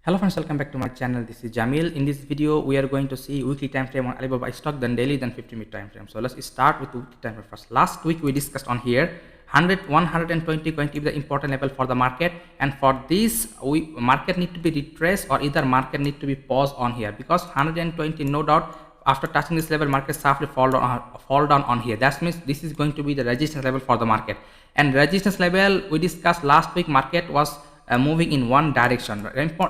Hello friends, welcome back to my channel. This is Jamil. In this video, we are going to see weekly time frame on Alibaba stock, then daily, then 50-minute time frame. So let's start with the weekly time frame first. Last week we discussed on here 120 going to be the important level for the market, and for this market need to be retraced or either market need to be paused on here, because 120 no doubt after touching this level market sharply fall down on here. That means this is going to be the resistance level for the market, and resistance level we discussed last week market was moving in one direction.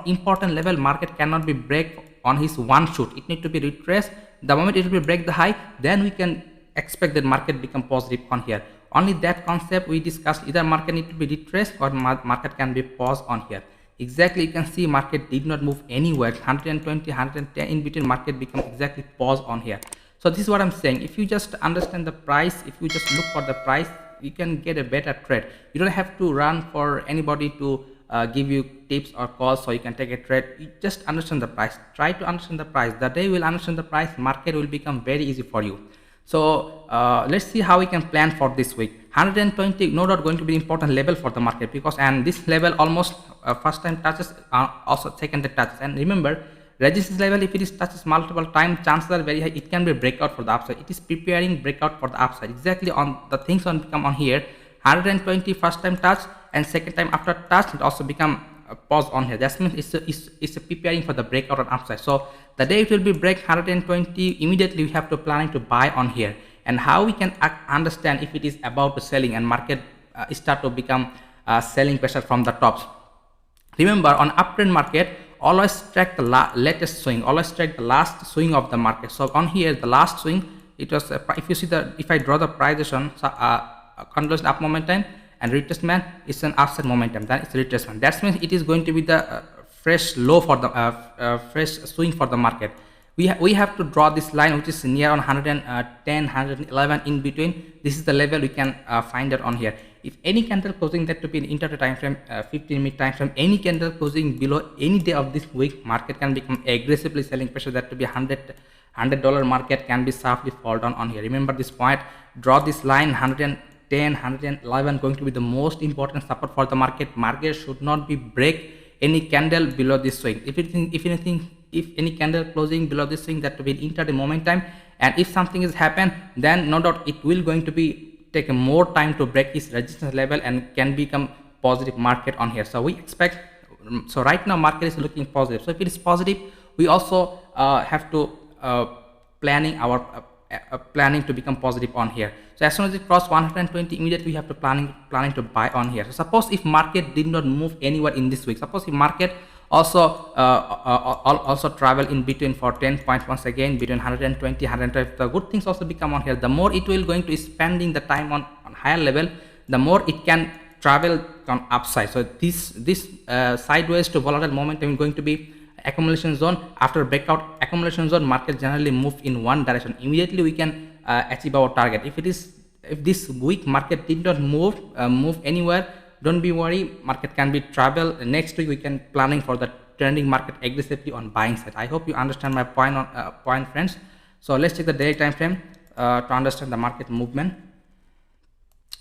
Important level market cannot be break on his one shoot. It need to be retraced. The moment it will break the high, then we can expect that market become positive on here. Only that concept we discussed. Either market need to be retraced or market can be paused on here. Exactly, you can see market did not move anywhere. 120, 110 in between, market become exactly paused on here. So this is what I'm saying. If you just understand the price, if you just look for the price, you can get a better trade. You don't have to run for anybody to give you tips or calls so you can take a trade. You just understand the price. Try to understand the price. The day you will understand the price, market will become very easy for you. So let's see how we can plan for this week. 120 no doubt going to be important level for the market, because and this level almost first time touches, also second time touches. And remember, resistance level, if it is touches multiple times, chances are very high it can be breakout for the upside. It is preparing breakout for the upside. Exactly on the things on become on here. 120 first time touch, and second time after touch it also become a pause on here. That means it's preparing for the breakout on upside. So the day it will be break 120, immediately we have to planning to buy on here. And how we can understand if it is about to selling and market start to become selling pressure from the tops. Remember, on uptrend market, always track the latest swing, always track the last swing of the market. So on here, the last swing, it was if you see the, if I draw the pricing, continuous up momentum and retracement is an upside momentum, then it's retracement. That means it is going to be the fresh low for the fresh swing for the market. We have to draw this line which is near on 110, 111 in between. This is the level we can find it on here. If any candle closing that to be an intraday time frame, 15-minute time frame, any candle closing below any day of this week, market can become aggressively selling pressure. That to be $100 market can be sharply fall down on here. Remember this point. Draw this line 110, 111 going to be the most important support for the market. Market should not be break any candle below this swing. If any candle closing below this swing, that to be intraday momentum, and if something is happen, then no doubt it will going to be take a more time to break this resistance level and can become positive market on here. So we expect, so right now market is looking positive. So if it is positive, we also have to planning our planning to become positive on here. So as soon as it cross 120, immediately we have to planning to buy on here. So suppose if market did not move anywhere in this week, suppose if market also travel in between for 10 points once again between 120, 112, the good things also become on here. The more it will going to spending the time on higher level, the more it can travel on upside. So this sideways to volatile momentum is going to be accumulation zone. After breakout accumulation zone, market generally move in one direction. Immediately we can achieve our target. If this week market did not move anywhere, don't be worried, market can be travel. Next week we can planning for the trending market aggressively on buying side. I hope you understand my point on point, friends. So let's check the daily time frame to understand the market movement.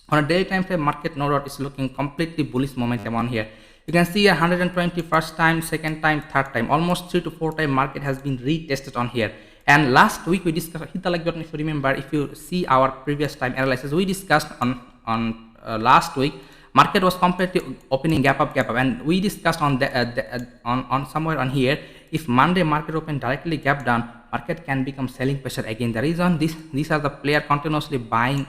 On a daily time frame, market no doubt is looking completely bullish momentum on here. You can see 120 first time, second time, third time, almost 3 to 4 times market has been retested on here. And last week we discussed, hit the like button if you remember. If you see our previous time analysis, we discussed on last week, market was completely opening gap up, and we discussed on on somewhere on here, if Monday market open directly gap down, market can become selling pressure again. The reason these are the player continuously buying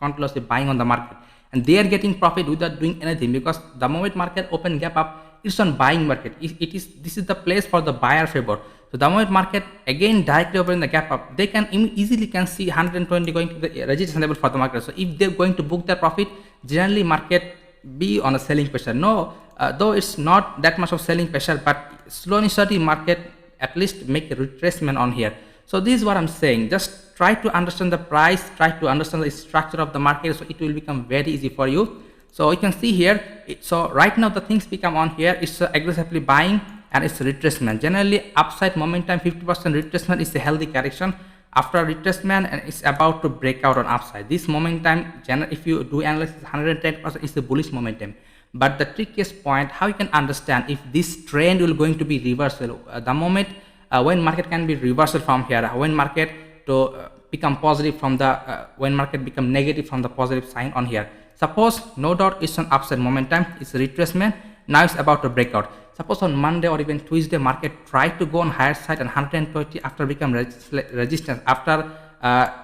on the market, and they are getting profit without doing anything, because the moment market open gap up, it's on buying market. This is the place for the buyer favor. So the moment market again directly open the gap up, they can easily can see 120 going to the resistance level for the market. So if they're going to book their profit, generally market be on a selling pressure. No, though it's not that much of selling pressure, but slowly steady market at least make a retracement on here. So this is what I'm saying. Just try to understand the price, try to understand the structure of the market, so it will become very easy for you. So you can see here, so right now the things become on here, it's aggressively buying and it's retracement. Generally upside momentum 50% retracement is a healthy correction. after retracement and it's about to break out on upside. This momentum, if you do analysis, 110% is a bullish momentum. But the trickiest point, how you can understand if this trend will going to be reversal. The moment when market can be reversal from here, when market to become positive from the when market become negative from the positive sign on here. Suppose no doubt it's an upside momentum, it's a retracement. Now it's about to break out. Suppose on Monday or even Tuesday, market tried to go on higher side and 120 after become resistance. After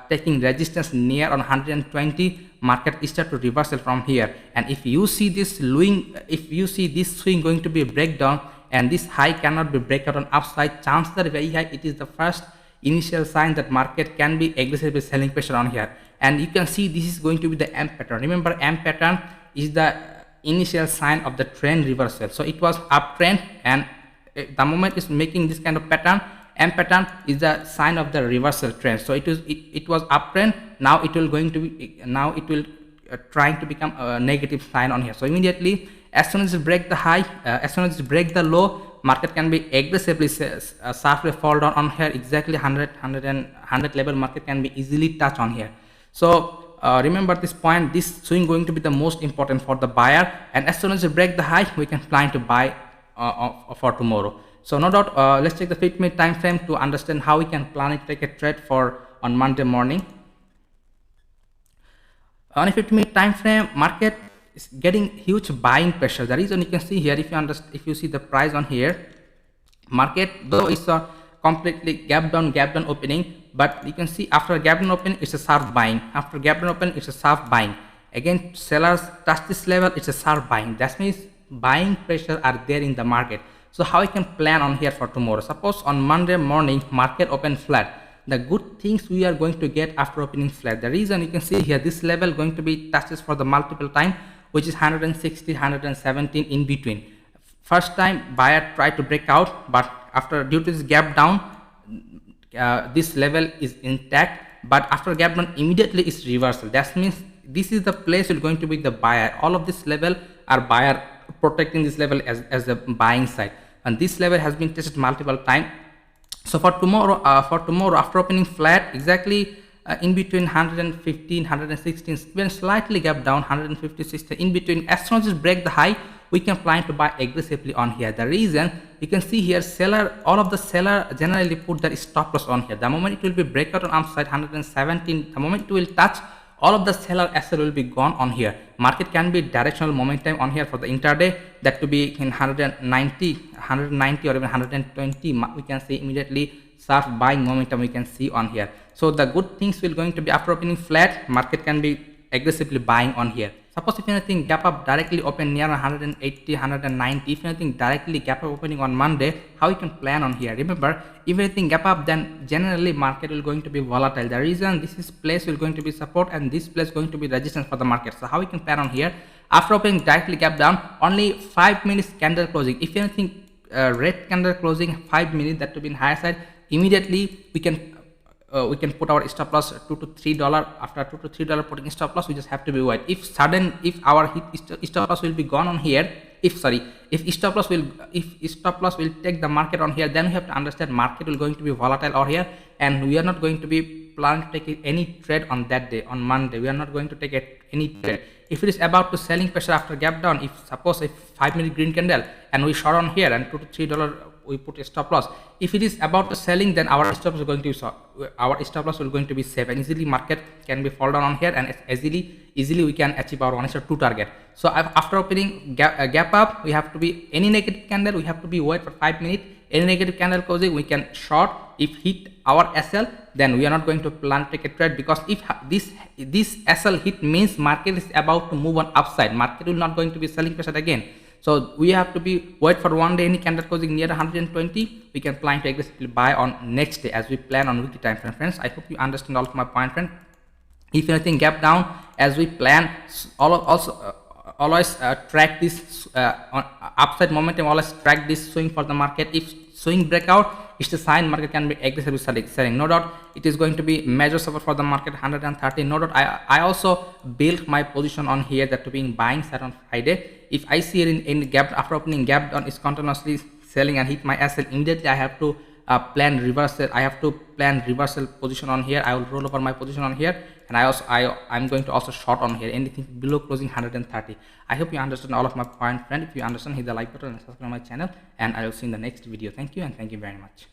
taking resistance near on 120, market start to reversal from here. And if you see this swing going to be a breakdown and this high cannot be break out on upside, chances are very high it is the first initial sign that market can be aggressively selling pressure on here. And you can see this is going to be the M pattern. Remember, M pattern is the initial sign of the trend reversal. So it was uptrend, and the moment is making this kind of pattern, M pattern is the sign of the reversal trend. So it was uptrend. Now it will trying to become a negative sign on here. So immediately, as soon as you break the high, as soon as you break the low, market can be aggressively sharply fall down on here. Exactly 100 level, market can be easily touched on here. So remember this point, this swing going to be the most important for the buyer, and as soon as you break the high, we can plan to buy for tomorrow. So no doubt, let's take the 50-minute time frame to understand how we can plan to take a trade for on Monday morning. On a 50-minute time frame, market is getting huge buying pressure. The reason you can see here, if you see the price on here, market though is a completely gap down opening, but you can see after gap down opening it's a sharp buying. After gap down opening it's a sharp buying. Again, sellers touch this level, it's a sharp buying. That means buying pressure are there in the market. So how I can plan on here for tomorrow? Suppose on Monday morning market open flat. The good things we are going to get after opening flat. The reason you can see here, this level going to be touches for the multiple time, which is 160, 117 in between. First time buyer tried to break out, but after due to this gap down, this level is intact. But after gap down, immediately it's reversal. That means this is the place is going to be the buyer. All of this level are buyer protecting this level as the buying side, and this level has been tested multiple times. So for tomorrow after opening flat, exactly in between 115, 116, even slightly gap down 150, 60 in between. As soon as you break the high, we can plan to buy aggressively on here. The reason you can see here, all of the seller generally put their stop loss on here. The moment it will be breakout on upside 117, the moment it will touch, all of the seller asset will be gone on here. Market can be directional momentum on here for the intraday, that to be in 190 or even 120. We can see immediately sharp buying momentum we can see on here. So the good things will going to be after opening flat, market can be aggressively buying on here. Suppose if anything gap up directly open near 180, 190, if anything directly gap up opening on Monday, how you can plan on here? Remember, if anything gap up, then generally market will going to be volatile. The reason this is place will going to be support and this place going to be resistance for the market. So how we can plan on here? After opening directly gap down, only 5 minutes candle closing. If anything red candle closing 5 minutes, that to be in higher side, immediately we can put our stop loss $2 to $3. After $2 to $3 putting stop loss, we just have to be wide. If our stop loss will be gone on here, if stop loss will take the market on here, then we have to understand market will going to be volatile over here, and we are not going to be planning to take any trade on that day. On Monday, we are not going to take any trade. If it is about to selling pressure after gap down, if suppose a 5 minute green candle and we short on here and $2 to $3 we put a stop loss. If it is about to selling, then our stop loss will going to be safe, and easily market can be fall down on here, and easily we can achieve our 1/2 target. So after opening gap up, we have to be any negative candle, we have to be wait for 5 minutes. Any negative candle closing, we can short. If hit our SL, then we are not going to plan to take a trade, because if this SL hit means market is about to move on upside. Market will not going to be selling pressure again. So we have to be wait for one day. Any candle closing near 120, we can plan to aggressively buy on next day as we plan on weekly time frame, friends. I hope you understand all of my point, friend. If anything gap down as we plan, always track this on upside momentum. Always track this swing for the market. If swing breakout, it's a sign market can be aggressively selling. No doubt it is going to be major support for the market 130. No doubt I also built my position on here that to be in buying side on Friday. If I see it in gap after opening gap down is continuously selling and hit my SL, immediately I have to plan reversal. I have to plan reversal position on here. I will roll over my position on here, and I'm going to also short on here anything below closing 130. I hope you understand all of my point, friend. If you understand, hit the like button and subscribe my channel, and I will see you in the next video. Thank you, and thank you very much.